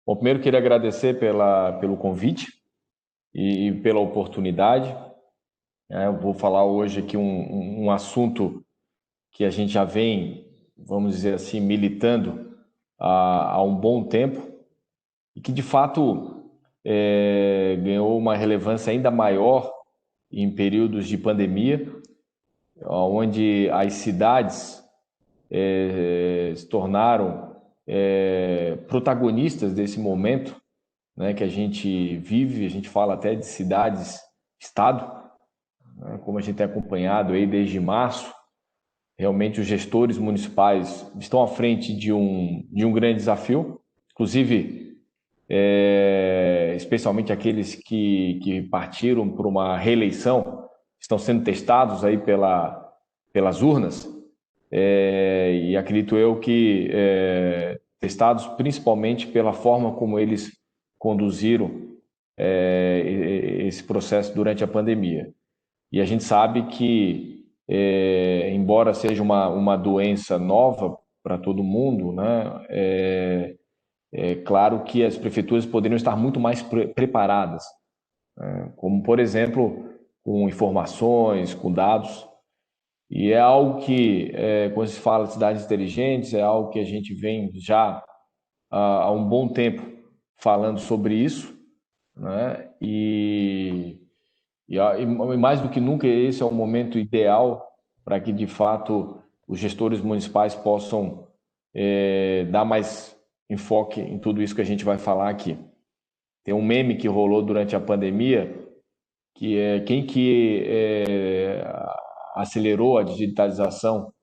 Bom, primeiro queria agradecer pelo convite e pela oportunidade. Eu vou falar hoje aqui um assunto que a gente já vem, vamos dizer assim, militando há um bom tempo e que, de fato, ganhou uma relevância ainda maior em períodos de pandemia, onde as cidades se tornaram protagonistas desse momento, né, que a gente vive. A gente fala até de cidades-estado, né, como a gente tem acompanhado aí desde março. Realmente os gestores municipais estão à frente de um grande desafio, inclusive, especialmente aqueles que partiram por uma reeleição, estão sendo testados aí pelas urnas, e acredito eu que testados principalmente pela forma como eles conduziram esse processo durante a pandemia. E a gente sabe que, embora seja uma doença nova para todo mundo, né, é claro que as prefeituras poderiam estar muito mais preparadas, né, como, por exemplo, com informações, com dados. E é algo que, quando se fala de cidades inteligentes, é algo que a gente vem já há um bom tempo falando sobre isso, né? E mais do que nunca, esse é o momento ideal para que, de fato, os gestores municipais possam dar mais enfoque em tudo isso que a gente vai falar aqui. Tem um meme que rolou durante a pandemia, que é quem que acelerou a digitalização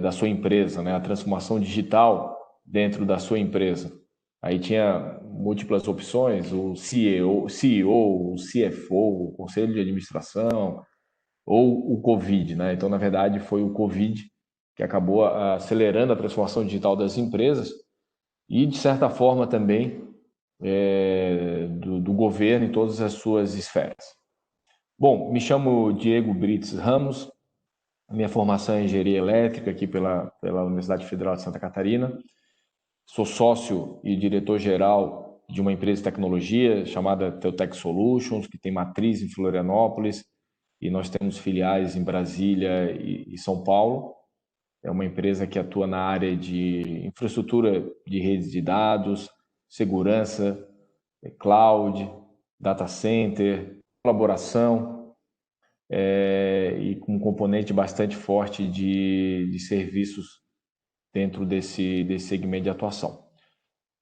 da sua empresa, né? A transformação digital dentro da sua empresa. Aí tinha múltiplas opções: o CEO, o CFO, o Conselho de Administração, ou o Covid, né? Então, na verdade, foi o Covid que acabou acelerando a transformação digital das empresas e, de certa forma, também do governo em todas as suas esferas. Bom, me chamo Diego Brites Ramos. Minha formação é em engenharia elétrica aqui pela Universidade Federal de Santa Catarina. Sou sócio e diretor-geral de uma empresa de tecnologia chamada Teutec Solutions, que tem matriz em Florianópolis, e nós temos filiais em Brasília e São Paulo. É uma empresa que atua na área de infraestrutura de redes de dados, segurança, cloud, data center, colaboração, e com um componente bastante forte de serviços dentro desse segmento de atuação.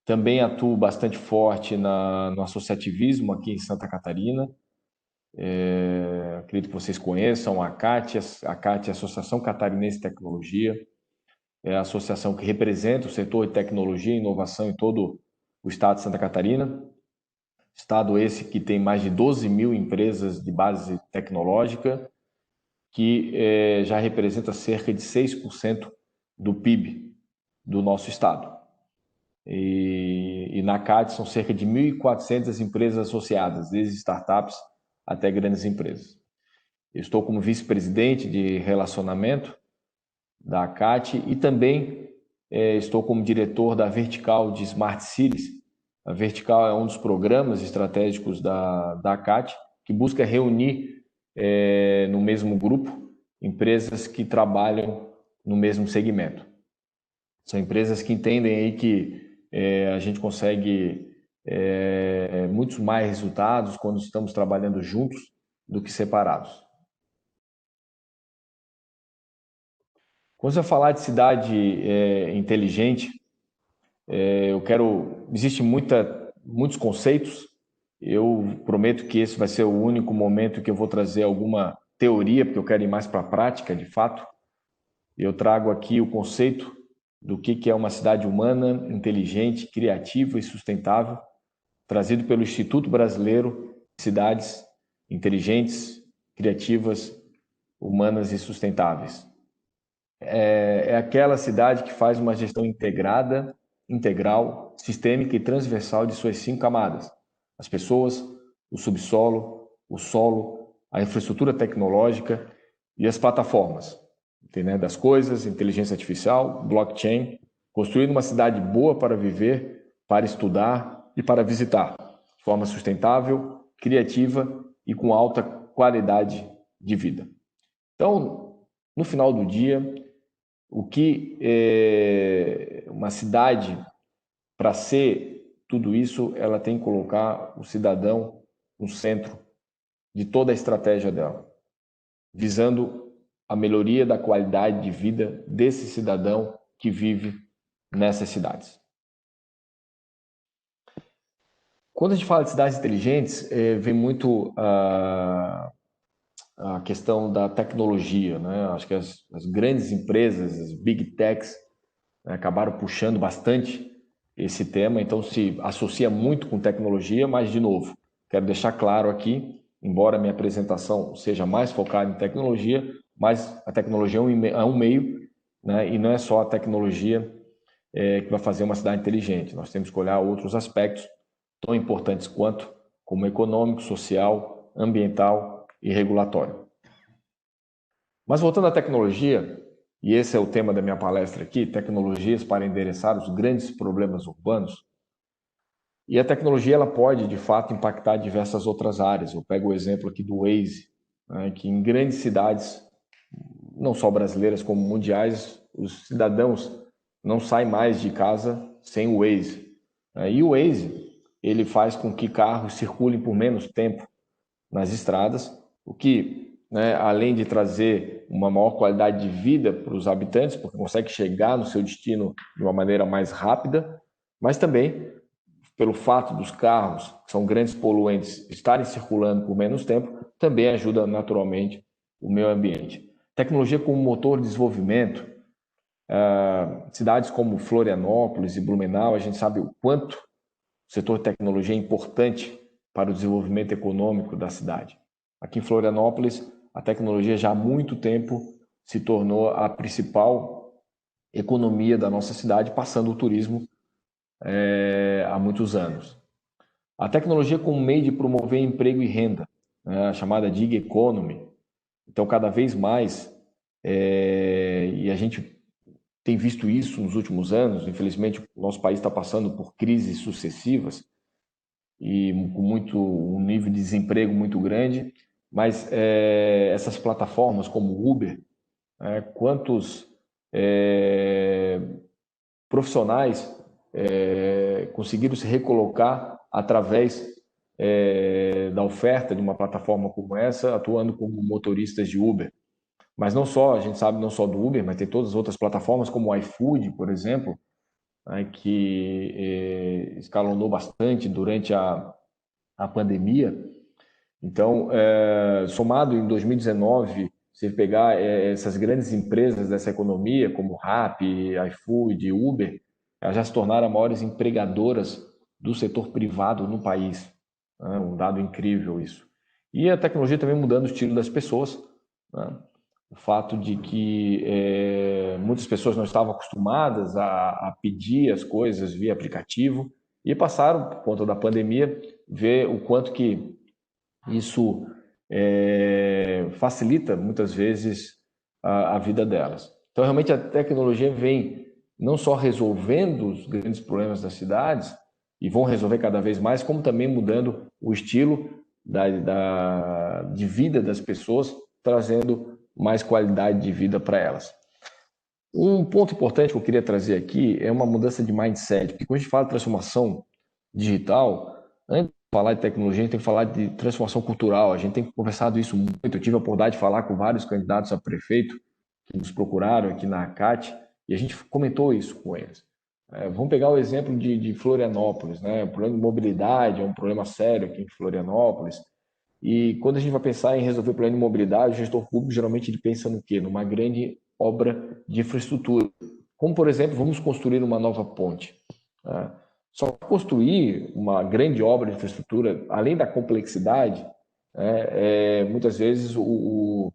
Também atuo bastante forte no associativismo aqui em Santa Catarina. Acredito que vocês conheçam a CAT. A CAT é a Associação Catarinense de Tecnologia. É a associação que representa o setor de tecnologia e inovação em todo o estado de Santa Catarina. Estado esse que tem mais de 12 mil empresas de base tecnológica, que já representa cerca de 6% do PIB do nosso estado. E na CAT são cerca de 1.400 empresas associadas, desde startups até grandes empresas. Eu estou como vice-presidente de relacionamento da CAT e também estou como diretor da Vertical de Smart Cities. A Vertical é um dos programas estratégicos da CAT, que busca reunir no mesmo grupo empresas que trabalham no mesmo segmento. São empresas que entendem aí que a gente consegue muitos mais resultados quando estamos trabalhando juntos do que separados. Quando você falar de cidade inteligente, existe muitos conceitos. Eu prometo que esse vai ser o único momento que eu vou trazer alguma teoria, porque eu quero ir mais para a prática, de fato. Eu trago aqui o conceito do que é uma cidade humana, inteligente, criativa e sustentável, trazido pelo Instituto Brasileiro de Cidades Inteligentes, Criativas, Humanas e Sustentáveis. É aquela cidade que faz uma gestão integrada, integral, sistêmica e transversal de suas 5 camadas: as pessoas, o subsolo, o solo, a infraestrutura tecnológica e as plataformas, Internet das coisas, inteligência artificial, blockchain, construindo uma cidade boa para viver, para estudar e para visitar, de forma sustentável, criativa e com alta qualidade de vida. Então, no final do dia, o que uma cidade, para ser tudo isso, ela tem que colocar o cidadão no centro de toda a estratégia dela, visando a melhoria da qualidade de vida desse cidadão que vive nessas cidades. Quando a gente fala de cidades inteligentes, vem muito a questão da tecnologia, né? Acho que as grandes empresas, as big techs, né, acabaram puxando bastante esse tema, então se associa muito com tecnologia, mas, de novo, quero deixar claro aqui, embora a minha apresentação seja mais focada em tecnologia, mas a tecnologia é um meio, né, e não é só a tecnologia que vai fazer uma cidade inteligente. Nós temos que olhar outros aspectos tão importantes quanto, como econômico, social, ambiental e regulatório. Mas voltando à tecnologia, e esse é o tema da minha palestra aqui, tecnologias para endereçar os grandes problemas urbanos. E a tecnologia ela pode, de fato, impactar diversas outras áreas. Eu pego o exemplo aqui do Waze, né, que em grandes cidades, não só brasileiras como mundiais, os cidadãos não saem mais de casa sem o Waze. E o Waze ele faz com que carros circulem por menos tempo nas estradas, o que, né, além de trazer uma maior qualidade de vida para os habitantes, porque consegue chegar no seu destino de uma maneira mais rápida, mas também pelo fato dos carros, que são grandes poluentes, estarem circulando por menos tempo, também ajuda naturalmente o meio ambiente. Tecnologia como motor de desenvolvimento, cidades como Florianópolis e Blumenau, a gente sabe o quanto o setor de tecnologia é importante para o desenvolvimento econômico da cidade. Aqui em Florianópolis, a tecnologia já há muito tempo se tornou a principal economia da nossa cidade, passando o turismo há muitos anos. A tecnologia como meio de promover emprego e renda, né, a chamada gig economy. Então, cada vez mais, e a gente tem visto isso nos últimos anos, infelizmente o nosso país está passando por crises sucessivas, e com um nível de desemprego muito grande, mas essas plataformas como o Uber, quantos profissionais conseguiram se recolocar através da oferta de uma plataforma como essa, atuando como motoristas de Uber. Mas não só, a gente sabe não só do Uber, mas tem todas as outras plataformas como o iFood, por exemplo, que escalonou bastante durante a pandemia. Então, somado em 2019, se pegar essas grandes empresas dessa economia, como Rappi, iFood, Uber, elas já se tornaram as maiores empregadoras do setor privado no país. Um dado incrível isso. E a tecnologia também mudando o estilo das pessoas. O fato de que muitas pessoas não estavam acostumadas a pedir as coisas via aplicativo e passaram, por conta da pandemia, ver o quanto que isso facilita muitas vezes a vida delas. Então, realmente, a tecnologia vem não só resolvendo os grandes problemas das cidades, e vão resolver cada vez mais, como também mudando o estilo de vida das pessoas, trazendo mais qualidade de vida para elas. Um ponto importante que eu queria trazer aqui é uma mudança de mindset, porque quando a gente fala de transformação digital, antes de falar de tecnologia, a gente tem que falar de transformação cultural, a gente tem conversado isso muito. Eu tive a oportunidade de falar com vários candidatos a prefeito que nos procuraram aqui na ACAT e a gente comentou isso com eles. Vamos pegar o exemplo de Florianópolis, né? O problema de mobilidade é um problema sério aqui em Florianópolis. E quando a gente vai pensar em resolver o problema de mobilidade, o gestor público geralmente ele pensa no quê? Numa grande obra de infraestrutura. Como, por exemplo, vamos construir uma nova ponte. Só construir uma grande obra de infraestrutura, além da complexidade, muitas vezes o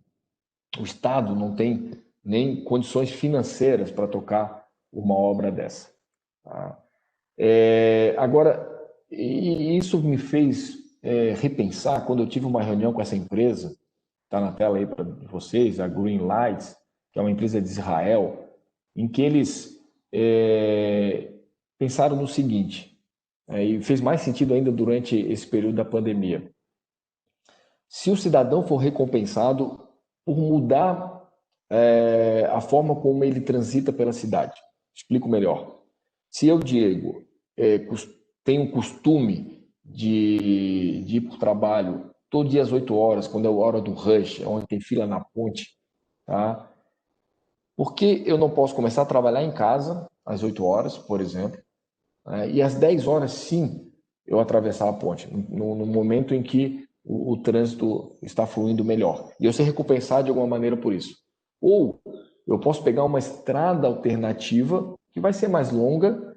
Estado não tem nem condições financeiras para tocar uma obra dessa. Tá? Agora, isso me fez repensar quando eu tive uma reunião com essa empresa, está na tela aí para vocês, a Green Lights, que é uma empresa de Israel, em que eles pensaram no seguinte: e fez mais sentido ainda durante esse período da pandemia. Se o cidadão for recompensado por mudar a forma como ele transita pela cidade. Explico melhor. Se eu, Diego, tenho o costume de ir para o trabalho todo dia às 8 horas, quando é a hora do rush, onde tem fila na ponte, tá? Por que eu não posso começar a trabalhar em casa às 8 horas, por exemplo, e às 10 horas, sim, eu atravessar a ponte, no momento em que o trânsito está fluindo melhor. E eu ser recompensado de alguma maneira por isso. Ou eu posso pegar uma estrada alternativa, que vai ser mais longa,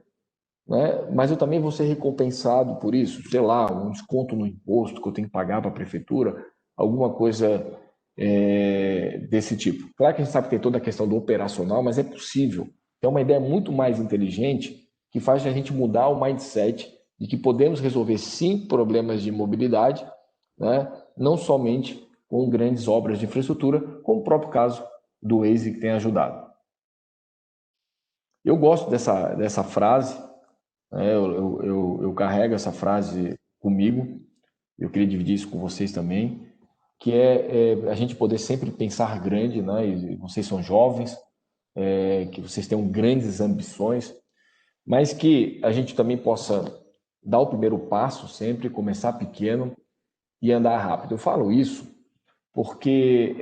né? Mas eu também vou ser recompensado por isso. Sei lá, um desconto no imposto que eu tenho que pagar para a prefeitura, alguma coisa desse tipo. Claro que a gente sabe que tem toda a questão do operacional, mas é possível. É uma ideia muito mais inteligente que faz a gente mudar o mindset de que podemos resolver sim problemas de mobilidade, né? Não somente com grandes obras de infraestrutura, como o próprio caso do Waze que tem ajudado. Eu gosto dessa frase, né? Eu carrego essa frase comigo, eu queria dividir isso com vocês também, que a gente poder sempre pensar grande, né? E vocês são jovens, que vocês tenham grandes ambições, mas que a gente também possa dar o primeiro passo sempre, começar pequeno e andar rápido. Eu falo isso porque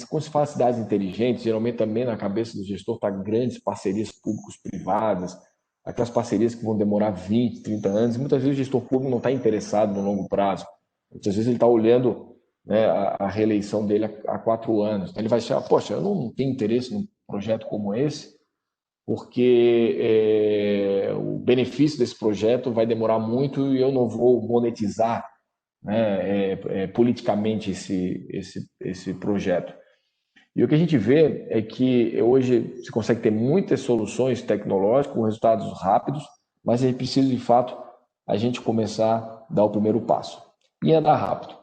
quando se fala de cidades inteligentes, geralmente também na cabeça do gestor está grandes parcerias públicos-privadas, aquelas parcerias que vão demorar 20, 30 anos, e muitas vezes o gestor público não está interessado no longo prazo. Muitas vezes ele está olhando, né, a reeleição dele há 4 anos. Então ele vai achar, poxa, eu não tenho interesse num projeto como esse, porque o benefício desse projeto vai demorar muito e eu não vou monetizar, né, politicamente esse projeto. E o que a gente vê é que hoje se consegue ter muitas soluções tecnológicas com resultados rápidos, mas é preciso, de fato, a gente começar a dar o primeiro passo. E andar rápido.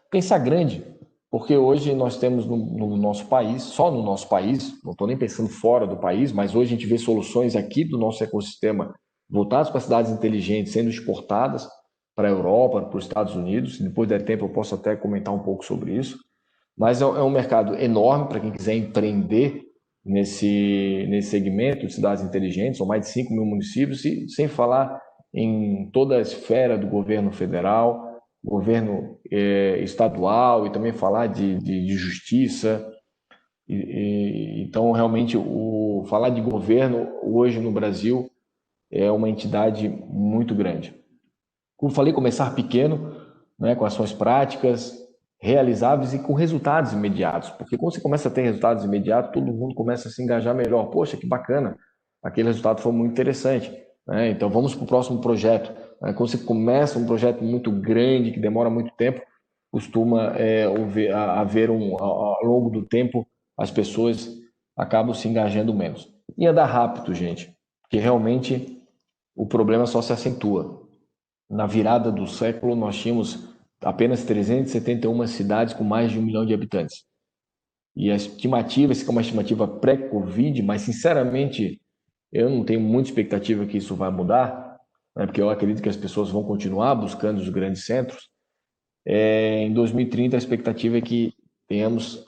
Pensar grande, porque hoje nós temos no nosso país, só no nosso país, não estou nem pensando fora do país, mas hoje a gente vê soluções aqui do nosso ecossistema voltadas para cidades inteligentes sendo exportadas para a Europa, para os Estados Unidos. Se depois der tempo eu posso até comentar um pouco sobre isso. Mas é um mercado enorme para quem quiser empreender nesse segmento de cidades inteligentes. São mais de 5 mil municípios, e sem falar em toda a esfera do governo federal, governo estadual, e também falar de justiça. Então, realmente, falar de governo hoje no Brasil é uma entidade muito grande. Como falei, começar pequeno, né, com ações práticas, realizáveis e com resultados imediatos. Porque quando você começa a ter resultados imediatos, todo mundo começa a se engajar melhor. Poxa, que bacana, aquele resultado foi muito interessante, né? Então vamos para o próximo projeto. Quando você começa um projeto muito grande, que demora muito tempo, costuma haver ao longo do tempo, as pessoas acabam se engajando menos. E andar rápido, gente, porque realmente o problema só se acentua. Na virada do século, nós tínhamos apenas 371 cidades com mais de 1 milhão de habitantes. E a estimativa, essa é uma estimativa pré-Covid, mas sinceramente eu não tenho muita expectativa que isso vai mudar, né, porque eu acredito que as pessoas vão continuar buscando os grandes centros. Em 2030, a expectativa é que tenhamos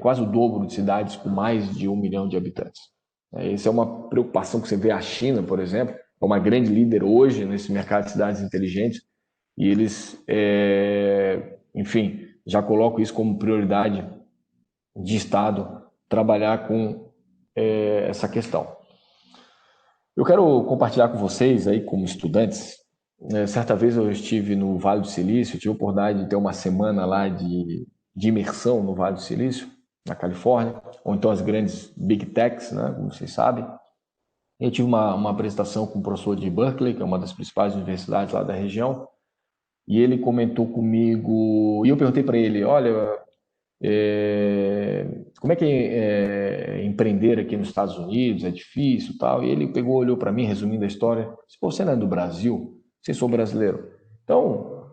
quase o dobro de cidades com mais de 1 milhão de habitantes. Essa é uma preocupação que você vê a China, por exemplo, é uma grande líder hoje nesse mercado de cidades inteligentes, e eles, enfim, já colocam isso como prioridade de Estado, trabalhar com essa questão. Eu quero compartilhar com vocês aí, como estudantes, certa vez eu estive no Vale do Silício, tive a oportunidade de ter uma semana lá de imersão no Vale do Silício, na Califórnia, ou então as grandes Big Techs, né, como vocês sabem. Eu tive uma apresentação com o professor de Berkeley, que é uma das principais universidades lá da região, e ele comentou comigo, e eu perguntei para ele, olha, como é que é empreender aqui nos Estados Unidos, é difícil e tal, e ele pegou, olhou para mim, resumindo a história, disse, pô, você não é do Brasil? Você sou brasileiro. Então,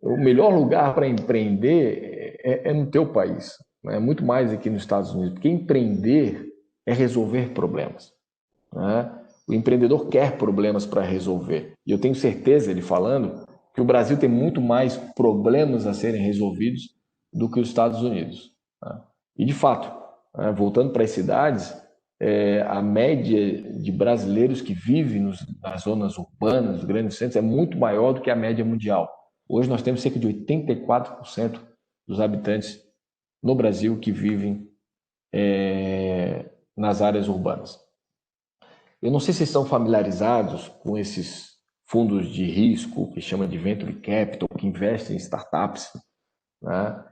o melhor lugar para empreender é no teu país, né? Muito mais aqui nos Estados Unidos, porque empreender é resolver problemas, né? O empreendedor quer problemas para resolver. E eu tenho certeza, ele falando, que o Brasil tem muito mais problemas a serem resolvidos do que os Estados Unidos. Tá? E, de fato, voltando para as cidades, a média de brasileiros que vivem nas zonas urbanas, nos grandes centros, é muito maior do que a média mundial. Hoje nós temos cerca de 84% dos habitantes no Brasil que vivem nas áreas urbanas. Eu não sei se estão familiarizados com esses fundos de risco, que chama de Venture Capital, que investem em startups. Né?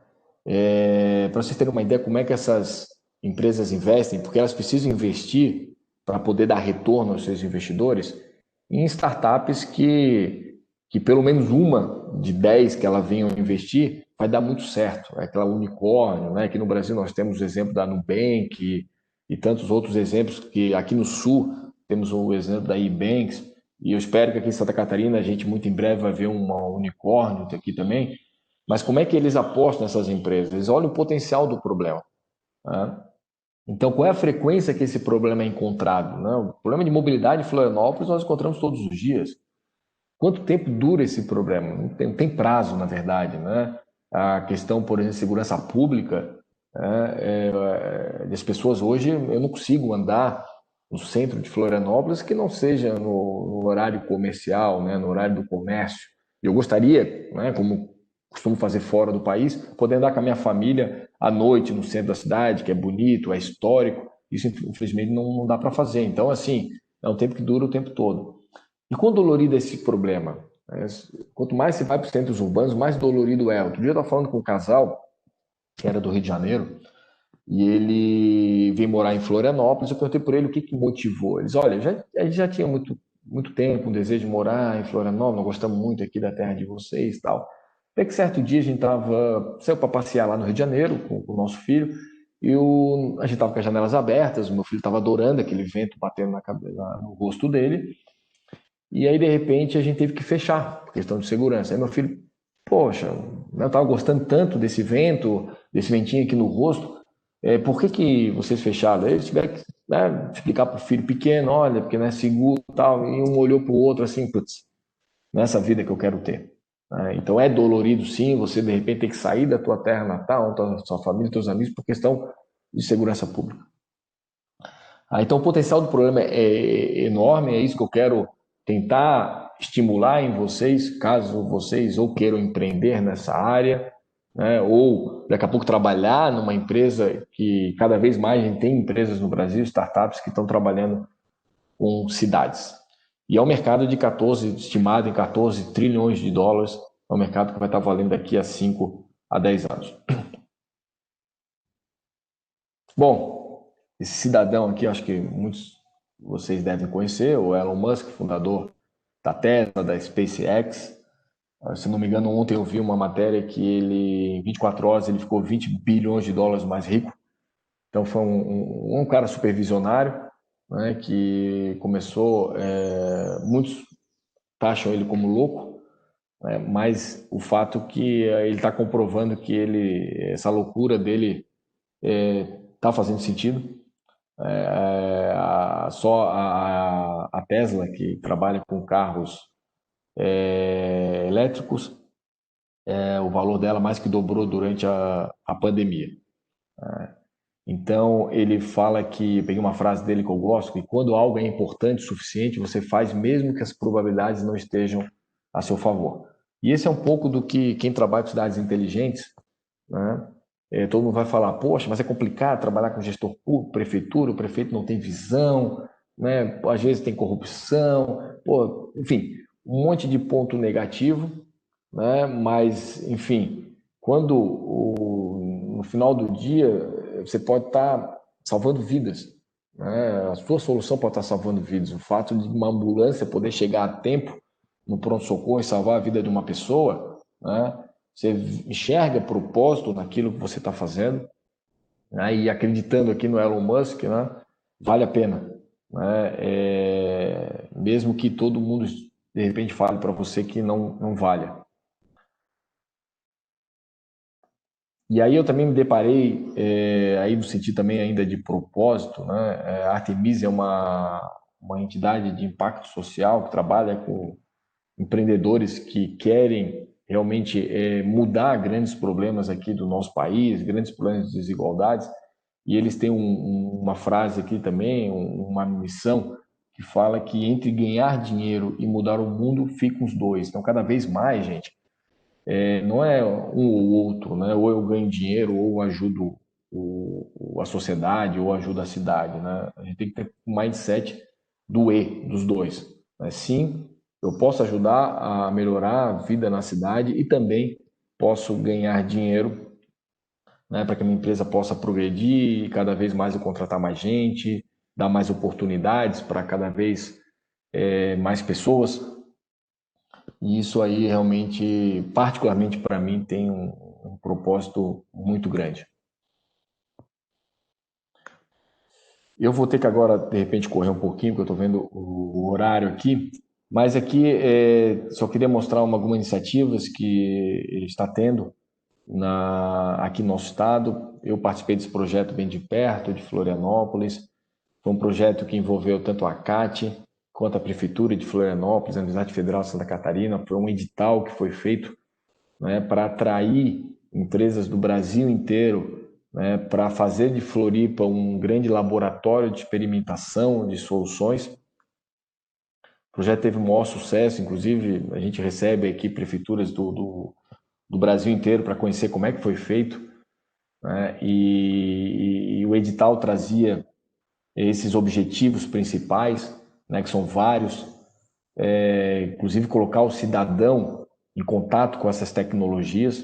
Para vocês terem uma ideia como é que essas empresas investem, porque elas precisam investir para poder dar retorno aos seus investidores em startups que pelo menos uma de 10 que ela venham investir vai dar muito certo. É aquela unicórnio, né? Aqui no Brasil nós temos o exemplo da Nubank e tantos outros exemplos que aqui no Sul temos o exemplo da eBanks e eu espero que aqui em Santa Catarina a gente muito em breve vai ver um unicórnio aqui também. Mas como é que eles apostam nessas empresas? Eles olham o potencial do problema. Né? Então, qual é a frequência que esse problema é encontrado? Né? O problema de mobilidade em Florianópolis nós encontramos todos os dias. Quanto tempo dura esse problema? Não tem prazo, na verdade. Né? A questão, por exemplo, de segurança pública, as pessoas hoje, eu não consigo andar no centro de Florianópolis que não seja no horário comercial, né? No horário do comércio. Eu gostaria, né, como costumo fazer fora do país, poder andar com a minha família à noite no centro da cidade, que é bonito, é histórico. Isso, infelizmente, não dá para fazer. Então, assim, é um tempo que dura o tempo todo. E quão dolorido é esse problema? Quanto mais você vai para os centros urbanos, mais dolorido é. Outro dia eu estava falando com um casal, que era do Rio de Janeiro, e ele veio morar em Florianópolis. Eu perguntei por ele o que motivou. Eles, olha, a gente já tinha muito tempo um desejo de morar em Florianópolis, nós gostamos muito aqui da terra de vocês e tal. Até que certo dia a gente saiu para passear lá no Rio de Janeiro com o nosso filho, e a gente estava com as janelas abertas, o meu filho estava adorando aquele vento batendo no rosto dele, e aí de repente a gente teve que fechar, por questão de segurança. Aí meu filho, poxa, eu estava gostando tanto desse vento, desse ventinho aqui no rosto, por que vocês fecharam? Aí eles tiveram que, né, explicar para o filho pequeno, olha, porque não é seguro e tal, e um olhou para o outro assim, putz, nessa vida que eu quero ter. Então é dolorido sim, você de repente tem que sair da tua terra natal, da sua família, teus amigos, por questão de segurança pública. Então o potencial do problema é enorme, é isso que eu quero tentar estimular em vocês, caso vocês ou queiram empreender nessa área, né, ou daqui a pouco trabalhar numa empresa que cada vez mais a gente tem empresas no Brasil, startups que estão trabalhando com cidades. E é um mercado de 14, estimado em 14 trilhões de dólares, é um mercado que vai estar valendo daqui a 5 a 10 anos. Bom, esse cidadão aqui, acho que muitos de vocês devem conhecer, o Elon Musk, fundador da Tesla, da SpaceX. Se não me engano, ontem eu vi uma matéria que ele, em 24 horas, ele ficou 20 bilhões de dólares mais rico. Então foi um cara super visionário, né, que começou, muitos taxam ele como louco, né, mas o fato que ele está comprovando que essa loucura dele está fazendo sentido. Só a Tesla, que trabalha com carros elétricos, o valor dela mais que dobrou durante a pandemia. Então, ele fala que, peguei uma frase dele que eu gosto, que quando algo é importante o suficiente, você faz mesmo que as probabilidades não estejam a seu favor. E esse é um pouco do que quem trabalha com cidades inteligentes, né? Todo mundo vai falar, poxa, mas é complicado trabalhar com gestor público, prefeitura, o prefeito não tem visão, né? Às vezes tem corrupção, pô, enfim, um monte de ponto negativo, né? Mas, enfim, no final do dia você pode estar salvando vidas, né? A sua solução pode estar salvando vidas. O fato de uma ambulância poder chegar a tempo no pronto-socorro e salvar a vida de uma pessoa, né? Você enxerga propósito naquilo que você está fazendo, né? E acreditando aqui no Elon Musk, né? Vale a pena, né? Mesmo que todo mundo de repente fale para você que não valha. E aí eu também me deparei, aí no sentido também ainda de propósito, né? A Artemisia é uma entidade de impacto social que trabalha com empreendedores que querem realmente mudar grandes problemas aqui do nosso país, grandes problemas de desigualdades. E eles têm uma frase aqui também, uma missão que fala que entre ganhar dinheiro e mudar o mundo ficam os dois. Então, cada vez mais, gente, não é um ou outro, né? Ou eu ganho dinheiro, ou ajudo a sociedade, ou ajudo a cidade, né? A gente tem que ter um mindset do E, dos dois. Né? Sim, eu posso ajudar a melhorar a vida na cidade e também posso ganhar dinheiro, né, para que a minha empresa possa progredir e cada vez mais eu contratar mais gente, dar mais oportunidades para cada vez mais pessoas. E isso aí realmente, particularmente para mim, tem um propósito muito grande. Eu vou ter que agora, de repente, correr um pouquinho, porque eu estou vendo o horário aqui, mas aqui só queria mostrar algumas iniciativas que está tendo aqui no nosso estado. Eu participei desse projeto bem de perto, de Florianópolis. Foi um projeto que envolveu tanto a CAT quanto a Prefeitura de Florianópolis, a Universidade Federal de Santa Catarina. Foi um edital que foi feito, né, para atrair empresas do Brasil inteiro, né, para fazer de Floripa um grande laboratório de experimentação de soluções. O projeto teve um maior sucesso, inclusive a gente recebe aqui prefeituras do Brasil inteiro para conhecer como é que foi feito, né, e o edital trazia esses objetivos principais, né, que são vários, inclusive colocar o cidadão em contato com essas tecnologias,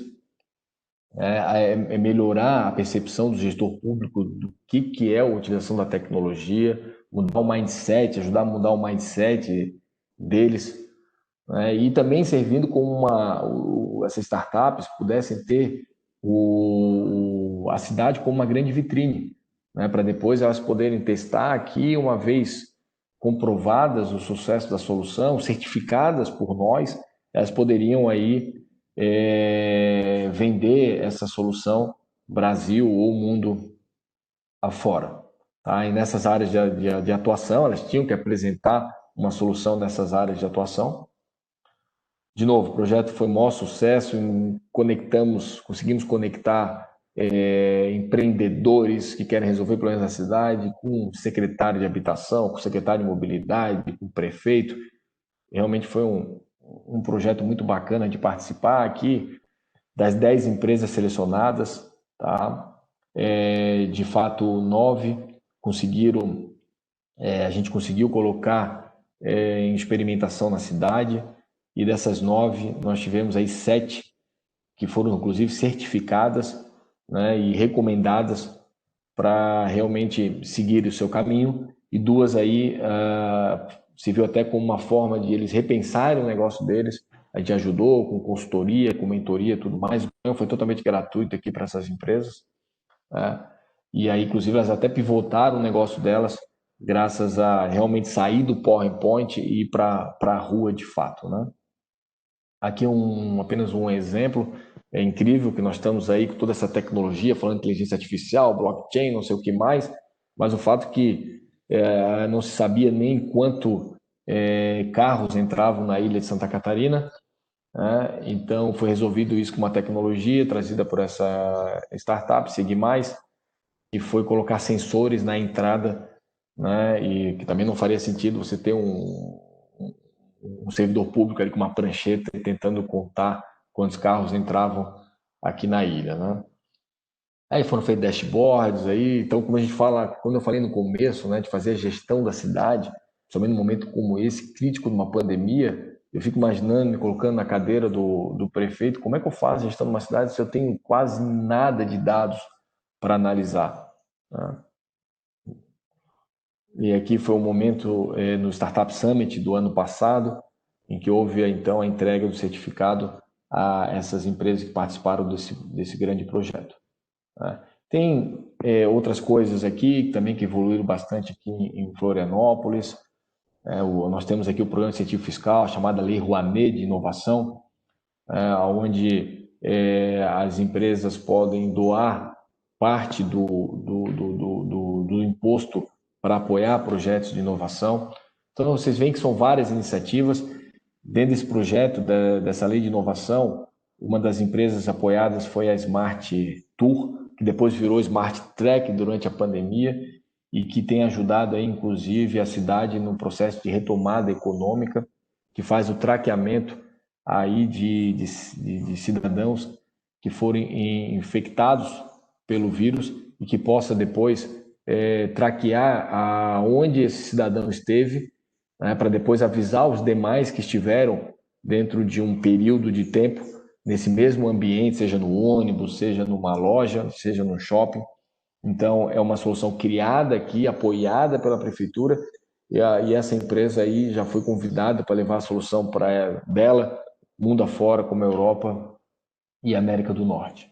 melhorar a percepção do gestor público do que é a utilização da tecnologia, mudar o mindset, ajudar a mudar o mindset deles, né, e também servindo como essas startups pudessem ter a cidade como uma grande vitrine, né, para depois elas poderem testar aqui, uma vez comprovadas o sucesso da solução, certificadas por nós, elas poderiam aí vender essa solução Brasil ou mundo afora. Tá? E nessas áreas de atuação, elas tinham que apresentar uma solução nessas áreas de atuação. De novo, o projeto foi um maior sucesso, conseguimos conectar empreendedores que querem resolver problemas da cidade com o secretário de habitação, com o secretário de mobilidade, com o prefeito. Realmente foi um projeto muito bacana de participar aqui. Das 10 empresas selecionadas, tá? De fato, 9 conseguiram, a gente conseguiu colocar em experimentação na cidade, e dessas 9, nós tivemos aí 7 que foram, inclusive, certificadas, né, e recomendadas para realmente seguir o seu caminho, e 2 aí se viu até como uma forma de eles repensarem o negócio deles. A gente ajudou com consultoria, com mentoria, tudo mais. Foi totalmente gratuito aqui para essas empresas, né? E aí, inclusive, elas até pivotaram o negócio delas graças a realmente sair do PowerPoint e ir para a rua de fato, né? Aqui apenas um exemplo. É incrível que nós estamos aí com toda essa tecnologia, falando de inteligência artificial, blockchain, não sei o que mais, mas o fato que não se sabia nem quanto carros entravam na ilha de Santa Catarina, né? Então foi resolvido isso com uma tecnologia trazida por essa startup, Seguimais, que foi colocar sensores na entrada, né? E que também não faria sentido você ter um servidor público ali com uma prancheta tentando contar quantos carros entravam aqui na ilha, né? Aí foram feitos dashboards aí, então como a gente fala, quando eu falei no começo, né, de fazer a gestão da cidade, principalmente num momento como esse, crítico de uma pandemia, eu fico imaginando, me colocando na cadeira do prefeito, como é que eu faço a gestão de uma cidade se eu tenho quase nada de dados para analisar, né? E aqui foi um momento no Startup Summit do ano passado, em que houve então a entrega do certificado a essas empresas que participaram desse grande projeto, né? Tem outras coisas aqui também que evoluíram bastante aqui em Florianópolis. Nós temos aqui o programa de incentivo fiscal, chamada Lei Rouanet de Inovação, onde as empresas podem doar parte do imposto para apoiar projetos de inovação. Então, vocês veem que são várias iniciativas. Dentro desse projeto, dessa lei de inovação, uma das empresas apoiadas foi a Smart Tour, que depois virou Smart Track durante a pandemia e que tem ajudado aí, inclusive, a cidade no processo de retomada econômica, que faz o traqueamento aí de cidadãos que forem infectados pelo vírus e que possa depois traquear aonde esse cidadão esteve, né, para depois avisar os demais que estiveram dentro de um período de tempo nesse mesmo ambiente, seja no ônibus, seja numa loja, seja no shopping. Então, é uma solução criada aqui, apoiada pela prefeitura, e essa empresa aí já foi convidada para levar a solução para dela, mundo afora, como a Europa e a América do Norte.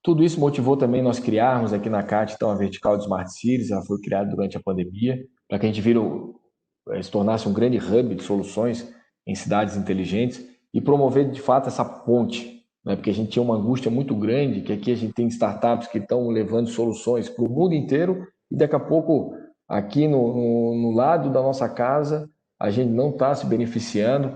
Tudo isso motivou também nós criarmos aqui na CAT, então, a vertical de Smart Cities. Ela foi criada durante a pandemia, para que a gente se tornasse um grande hub de soluções em cidades inteligentes e promover, de fato, essa ponte, né? Porque a gente tinha uma angústia muito grande, que aqui a gente tem startups que estão levando soluções para o mundo inteiro e daqui a pouco, aqui no lado da nossa casa, a gente não está se beneficiando,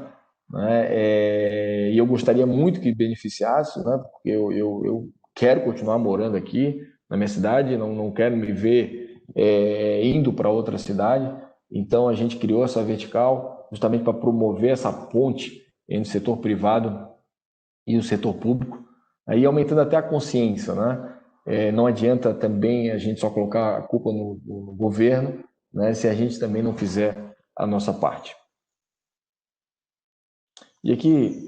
né? E eu gostaria muito que beneficiasse, né? Porque eu quero continuar morando aqui na minha cidade, não quero me ver indo para outra cidade. Então, a gente criou essa vertical justamente para promover essa ponte entre o setor privado e o setor público, aí aumentando até a consciência, né? Não adianta também a gente só colocar a culpa no governo, né, se a gente também não fizer a nossa parte. E aqui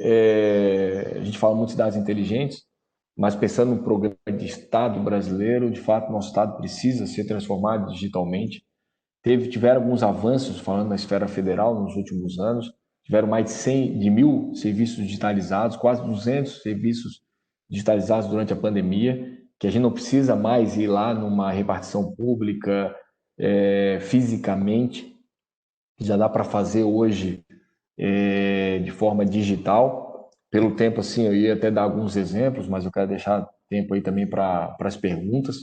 a gente fala muito de cidades inteligentes, mas pensando no programa de Estado brasileiro, de fato, nosso Estado precisa ser transformado digitalmente. Tiveram alguns avanços, falando na esfera federal, nos últimos anos. Tiveram mais de 1.000 serviços digitalizados, quase 200 serviços digitalizados durante a pandemia, que a gente não precisa mais ir lá numa repartição pública fisicamente, que já dá para fazer hoje de forma digital. Pelo tempo, assim, eu ia até dar alguns exemplos, mas eu quero deixar tempo aí também para as perguntas.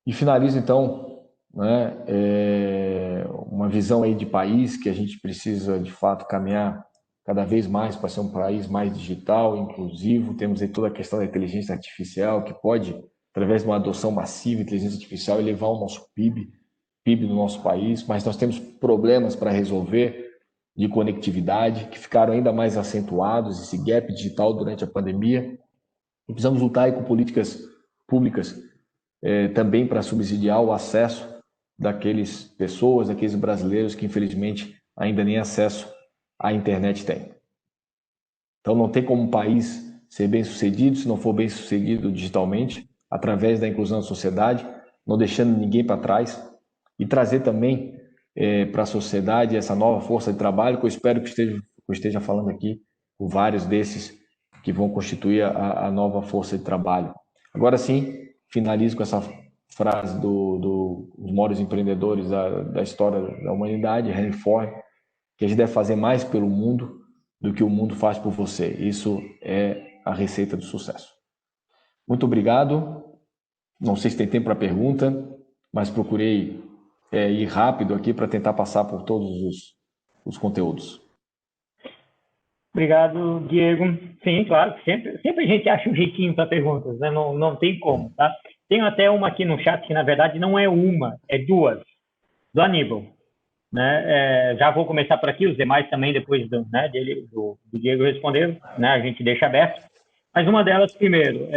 E finalizo, então, né, uma visão aí de país que a gente precisa, de fato, caminhar cada vez mais para ser um país mais digital, inclusivo. Temos aí toda a questão da inteligência artificial, que pode, através de uma adoção massiva de inteligência artificial, elevar o nosso PIB do nosso país, mas nós temos problemas para resolver de conectividade, que ficaram ainda mais acentuados, esse gap digital durante a pandemia. E precisamos lutar aí com políticas públicas também para subsidiar o acesso daqueles pessoas, daqueles brasileiros que infelizmente ainda nem acesso à internet têm. Então não tem como um país ser bem sucedido se não for bem sucedido digitalmente, através da inclusão da sociedade, não deixando ninguém para trás e trazer também para a sociedade essa nova força de trabalho que eu espero que eu esteja falando aqui com vários desses que vão constituir a nova força de trabalho. Agora sim, finalizo com essa frase dos maiores empreendedores da história da humanidade, Henry Ford, que a gente deve fazer mais pelo mundo do que o mundo faz por você. Isso é a receita do sucesso. Muito obrigado. Não sei se tem tempo para pergunta, mas procurei ir rápido aqui para tentar passar por todos os conteúdos. Obrigado, Diego. Sim, claro, sempre a gente acha um jeitinho para perguntas, né? Não tem como, tá? Tenho até uma aqui no chat que, na verdade, não é uma, é duas, do Aníbal. Né? Já vou começar por aqui, os demais também, depois do Diego responder, né? A gente deixa aberto. Mas uma delas, primeiro,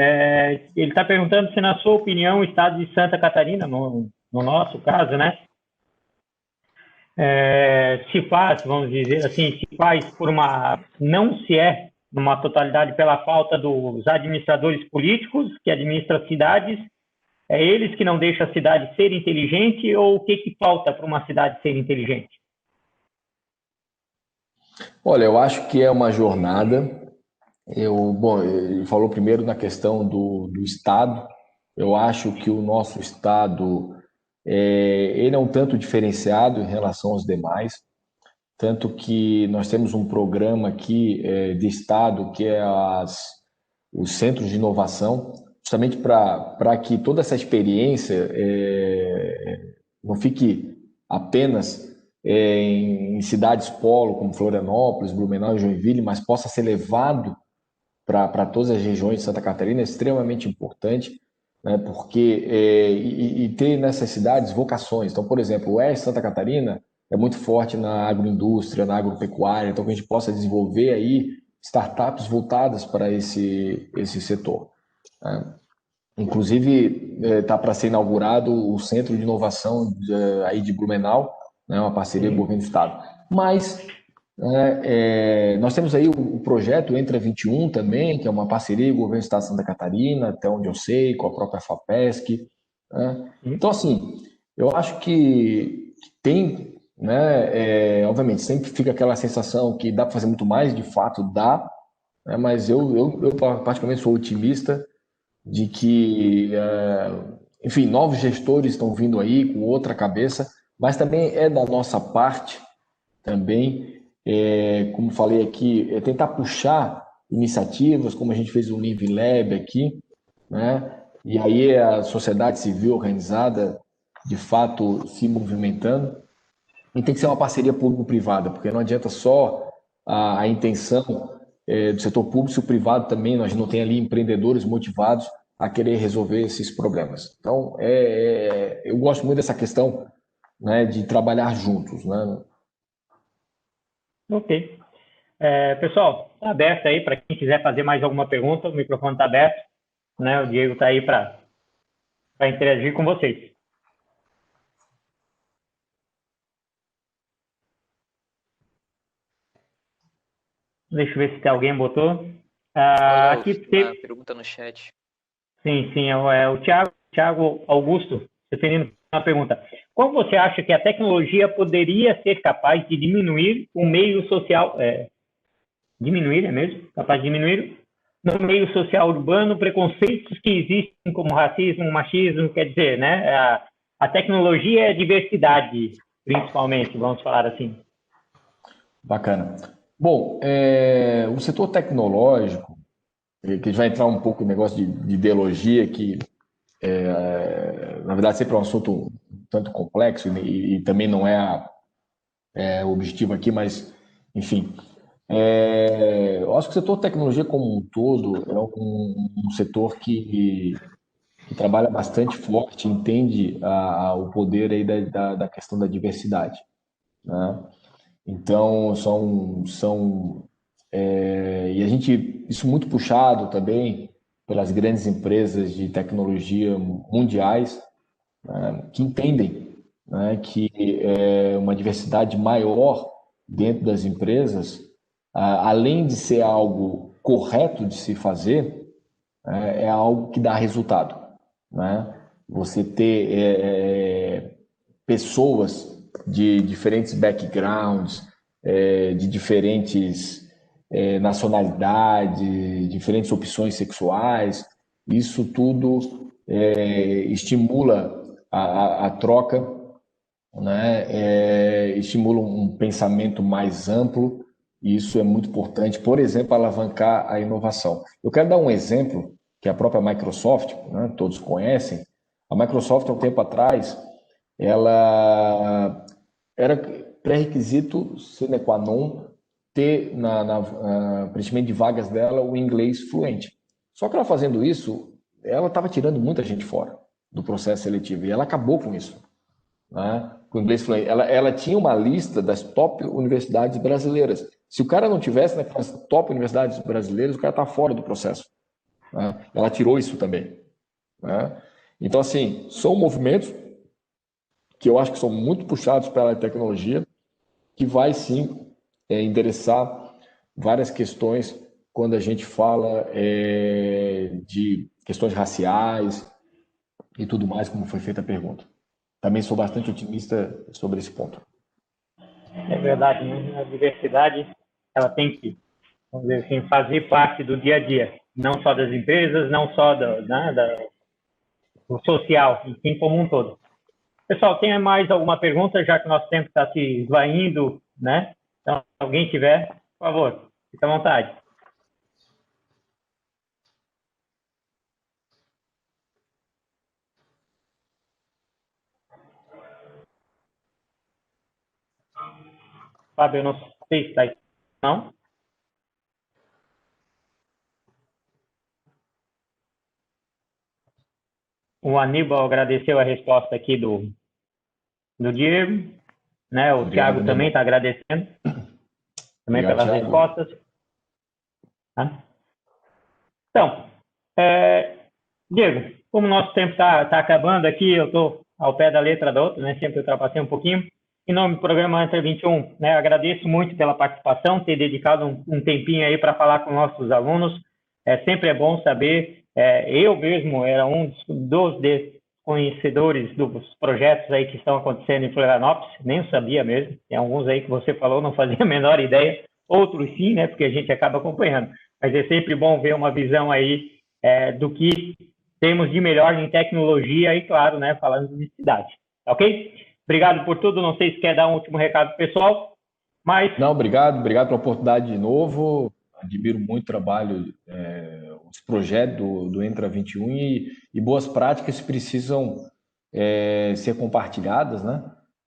ele está perguntando se, na sua opinião, o estado de Santa Catarina, no nosso caso, né? Se faz, vamos dizer assim, se faz por não se é, numa totalidade, pela falta dos administradores políticos que administram as cidades, eles que não deixam a cidade ser inteligente, ou o que falta para uma cidade ser inteligente? Olha, eu acho que é uma jornada. Ele falou primeiro na questão do Estado. Eu acho que o nosso Estado ele é um tanto diferenciado em relação aos demais, tanto que nós temos um programa aqui de Estado que é os Centros de Inovação, justamente para que toda essa experiência não fique apenas em cidades polo, como Florianópolis, Blumenau e Joinville, mas possa ser levado para todas as regiões de Santa Catarina, é extremamente importante, né, porque e ter nessas cidades vocações. Então, por exemplo, o oeste de Santa Catarina é muito forte na agroindústria, na agropecuária, então que a gente possa desenvolver aí startups voltadas para esse setor, né? Inclusive, está para ser inaugurado o Centro de Inovação aí de Blumenau, né, uma parceria Sim. governo do Estado. Mas nós temos aí o projeto Entra 21 também, que é uma parceria com o governo do Estado de Santa Catarina, até onde eu sei, com a própria FAPESC, né? Então, assim, eu acho que tem, né, obviamente, sempre fica aquela sensação que dá para fazer muito mais, de fato dá, né, mas eu particularmente sou otimista de que, enfim, novos gestores estão vindo aí com outra cabeça, mas também é da nossa parte também, como falei aqui, tentar puxar iniciativas, como a gente fez o Live Lab aqui, né? E aí a sociedade civil organizada, de fato, se movimentando. E tem que ser uma parceria público-privada, porque não adianta só a intenção do setor público, se o privado também, nós não tem ali empreendedores motivados a querer resolver esses problemas. Então, eu gosto muito dessa questão, né, de trabalhar juntos, né? Ok. Pessoal, está aberto aí para quem quiser fazer mais alguma pergunta, o microfone está aberto, né? O Diego está aí para interagir com vocês. Deixa eu ver se tem alguém botou. Olha, Aqui uma teve. pergunta no chat. Sim, é o Thiago Augusto, defendendo uma pergunta. Como você acha que a tecnologia poderia ser capaz de diminuir o meio social, diminuir, é mesmo? Capaz de diminuir no meio social urbano preconceitos que existem como racismo, machismo, quer dizer, né? A tecnologia é diversidade, principalmente, vamos falar assim. Bacana. Bom, o setor tecnológico, que a gente vai entrar um pouco no negócio de ideologia, que na verdade sempre é um assunto um tanto complexo e também não é o objetivo aqui, mas enfim. Eu acho que o setor tecnologia como um todo é um setor que trabalha bastante forte, entende o poder aí da questão da diversidade, né? Então, e a gente, isso muito puxado também pelas grandes empresas de tecnologia mundiais, né, que entendem, né, que uma diversidade maior dentro das empresas, além de ser algo correto de se fazer, é algo que dá resultado, né? Você ter pessoas de diferentes backgrounds, de diferentes nacionalidades, diferentes opções sexuais, isso tudo estimula a troca, né? Estimula um pensamento mais amplo, e isso é muito importante, por exemplo, alavancar a inovação. Eu quero dar um exemplo que a própria Microsoft, né, todos conhecem. A Microsoft, há um tempo atrás, ela era pré-requisito sine qua non ter na preenchimento de vagas dela o inglês fluente. Só que ela fazendo isso, ela estava tirando muita gente fora do processo seletivo e ela acabou com isso, né? Com o inglês fluente. Ela tinha uma lista das top universidades brasileiras. Se o cara não tivesse naquelas top universidades brasileiras, o cara está fora do processo, né? Ela tirou isso também, né? Então, assim, são movimentos que eu acho que são muito puxados pela tecnologia, que vai sim endereçar várias questões quando a gente fala de questões raciais e tudo mais, como foi feita a pergunta. Também sou bastante otimista sobre esse ponto. É verdade, né? A diversidade, ela tem que, vamos dizer assim, fazer parte do dia a dia, não só das empresas, não só do social, enfim, como um todo. Pessoal, tem mais alguma pergunta, já que o nosso tempo está se esvaindo, né? Então, se alguém tiver, por favor, fique à vontade. Fábio, eu não sei se está aí. Não? O Aníbal agradeceu a resposta aqui do Diego, né? O Obrigado, Thiago também Aníbal. está agradecendo também Obrigado, pelas Thiago. respostas. Tá? Então, Diego, como o nosso tempo está acabando aqui, eu estou ao pé da letra da outra, né? Sempre ultrapassei um pouquinho. Em nome do programa Entre 21, né? Agradeço muito pela participação, ter dedicado um tempinho aí para falar com nossos alunos. Sempre é bom saber. Eu mesmo era um dos conhecedores dos projetos aí que estão acontecendo em Florianópolis, nem sabia mesmo. Tem alguns aí que você falou, não fazia a menor ideia. Outros sim, né? Porque a gente acaba acompanhando. Mas é sempre bom ver uma visão aí do que temos de melhor em tecnologia e, claro, né, falando de cidade. Ok? Obrigado por tudo. Não sei se quer dar um último recado pessoal, mas... Não, obrigado pela oportunidade de novo. Admiro muito o trabalho, os projetos do Entra 21 e boas práticas precisam ser compartilhadas, né,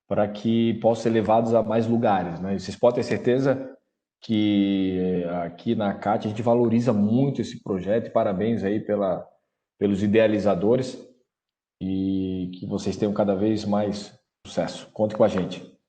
para que possam ser levados a mais lugares, né? E vocês podem ter certeza que aqui na CAT a gente valoriza muito esse projeto e parabéns aí pelos idealizadores e que vocês tenham cada vez mais sucesso. Conte com a gente.